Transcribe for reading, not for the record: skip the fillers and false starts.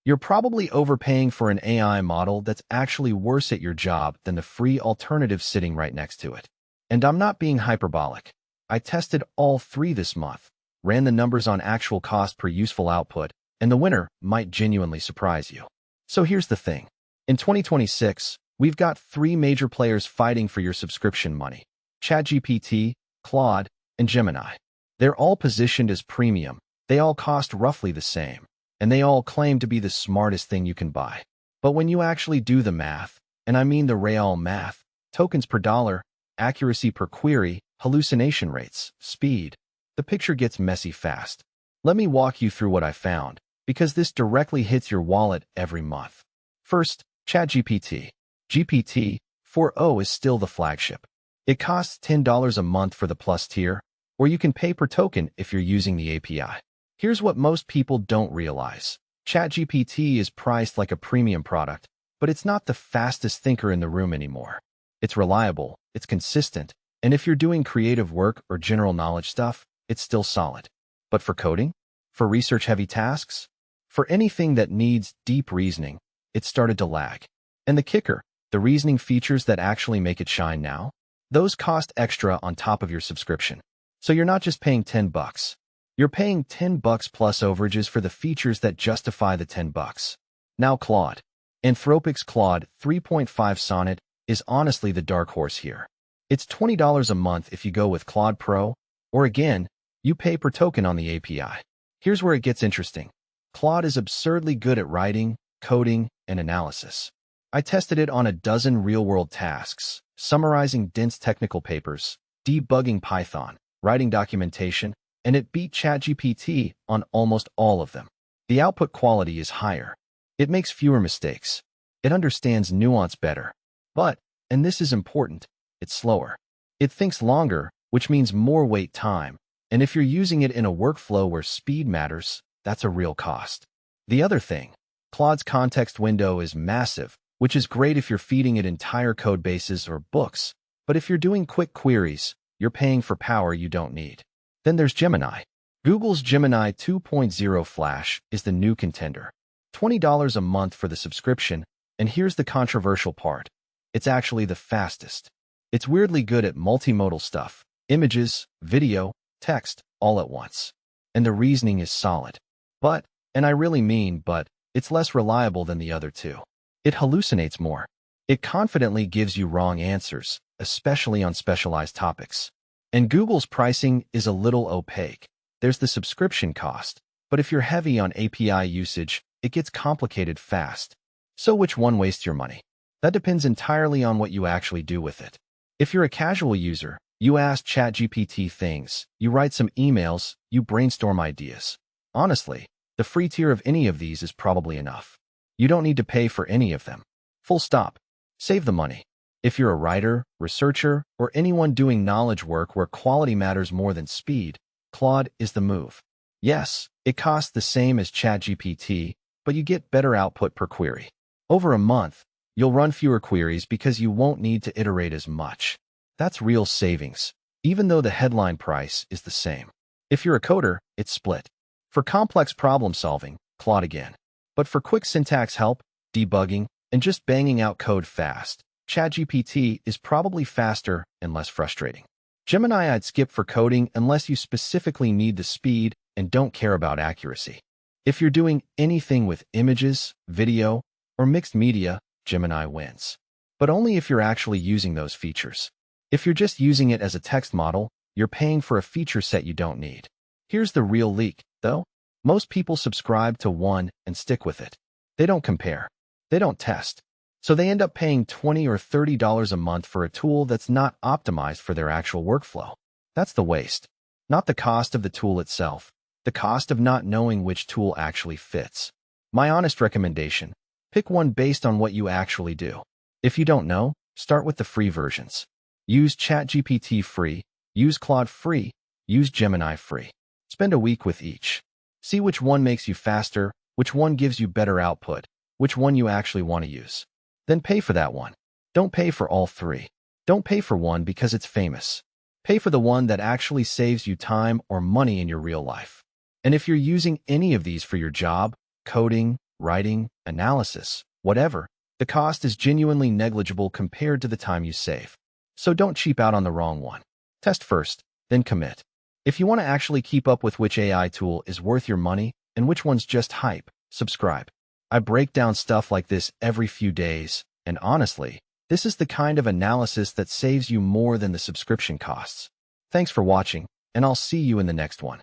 You're probably overpaying for an AI model that's actually worse at your job than the free alternative sitting right next to it. And I'm not being hyperbolic. I tested all three this month, ran the numbers on actual cost per useful output, and the winner might genuinely surprise you. So here's the thing. In 2026, we've got three major players fighting for your subscription money: ChatGPT, Claude, and Gemini. They're all positioned as premium. They all cost roughly the same, and they all claim to be the smartest thing you can buy. But when you actually do the math, and I mean the real math, tokens per dollar, accuracy per query, hallucination rates, speed, the picture gets messy fast. Let me walk you through what I found, because this directly hits your wallet every month. First, ChatGPT. GPT 4.0 is still the flagship. It costs $10 a month for the Plus tier, or you can pay per token if you're using the API. Here's what most people don't realize. ChatGPT is priced like a premium product, but it's not the fastest thinker in the room anymore. It's reliable, it's consistent, and if you're doing creative work or general knowledge stuff, it's still solid. But for coding? For research-heavy tasks? For anything that needs deep reasoning, it started to lag. And the kicker, the reasoning features that actually make it shine now, those cost extra on top of your subscription. So you're not just paying $10. You're paying $10 plus overages for the features that justify the $10. Now Claude. Anthropic's Claude 3.5 Sonnet is honestly the dark horse here. It's $20 a month if you go with Claude Pro, or again, you pay per token on the API. Here's where it gets interesting. Claude is absurdly good at writing, coding, and analysis. I tested it on a dozen real-world tasks, summarizing dense technical papers, debugging Python, writing documentation, and it beat ChatGPT on almost all of them. The output quality is higher. It makes fewer mistakes. It understands nuance better. But, and this is important, it's slower. It thinks longer, which means more wait time. And if you're using it in a workflow where speed matters, that's a real cost. The other thing, Claude's context window is massive, which is great if you're feeding it entire code bases or books. But if you're doing quick queries, you're paying for power you don't need. Then there's Gemini. Google's Gemini 2.0 Flash is the new contender. $20 a month for the subscription, and here's the controversial part. It's actually the fastest. It's weirdly good at multimodal stuff, images, video, text, all at once. And the reasoning is solid. But, and I really mean but, it's less reliable than the other two. It hallucinates more. It confidently gives you wrong answers, especially on specialized topics. And Google's pricing is a little opaque. There's the subscription cost, but if you're heavy on API usage, it gets complicated fast. So which one wastes your money? That depends entirely on what you actually do with it. If you're a casual user, you ask ChatGPT things, you write some emails, you brainstorm ideas. Honestly, the free tier of any of these is probably enough. You don't need to pay for any of them. Full stop. Save the money. If you're a writer, researcher, or anyone doing knowledge work where quality matters more than speed, Claude is the move. Yes, it costs the same as ChatGPT, but you get better output per query. Over a month, you'll run fewer queries because you won't need to iterate as much. That's real savings, even though the headline price is the same. If you're a coder, it's split. For complex problem solving, Claude again. But for quick syntax help, debugging, and just banging out code fast, ChatGPT is probably faster and less frustrating. Gemini I'd skip for coding unless you specifically need the speed and don't care about accuracy. If you're doing anything with images, video, or mixed media, Gemini wins. But only if you're actually using those features. If you're just using it as a text model, you're paying for a feature set you don't need. Here's the real leak, though. Most people subscribe to one and stick with it. They don't compare. They don't test. So they end up paying $20 or $30 a month for a tool that's not optimized for their actual workflow. That's the waste. Not the cost of the tool itself, the cost of not knowing which tool actually fits. My honest recommendation, pick one based on what you actually do. If you don't know, start with the free versions. Use ChatGPT free, use Claude free, use Gemini free. Spend a week with each. See which one makes you faster, which one gives you better output, which one you actually want to use. Then pay for that one. Don't pay for all three. Don't pay for one because it's famous. Pay for the one that actually saves you time or money in your real life. And if you're using any of these for your job, coding, writing, analysis, whatever, the cost is genuinely negligible compared to the time you save. So don't cheap out on the wrong one. Test first, then commit. If you want to actually keep up with which AI tool is worth your money and which one's just hype, subscribe. I break down stuff like this every few days, and honestly, this is the kind of analysis that saves you more than the subscription costs. Thanks for watching, and I'll see you in the next one.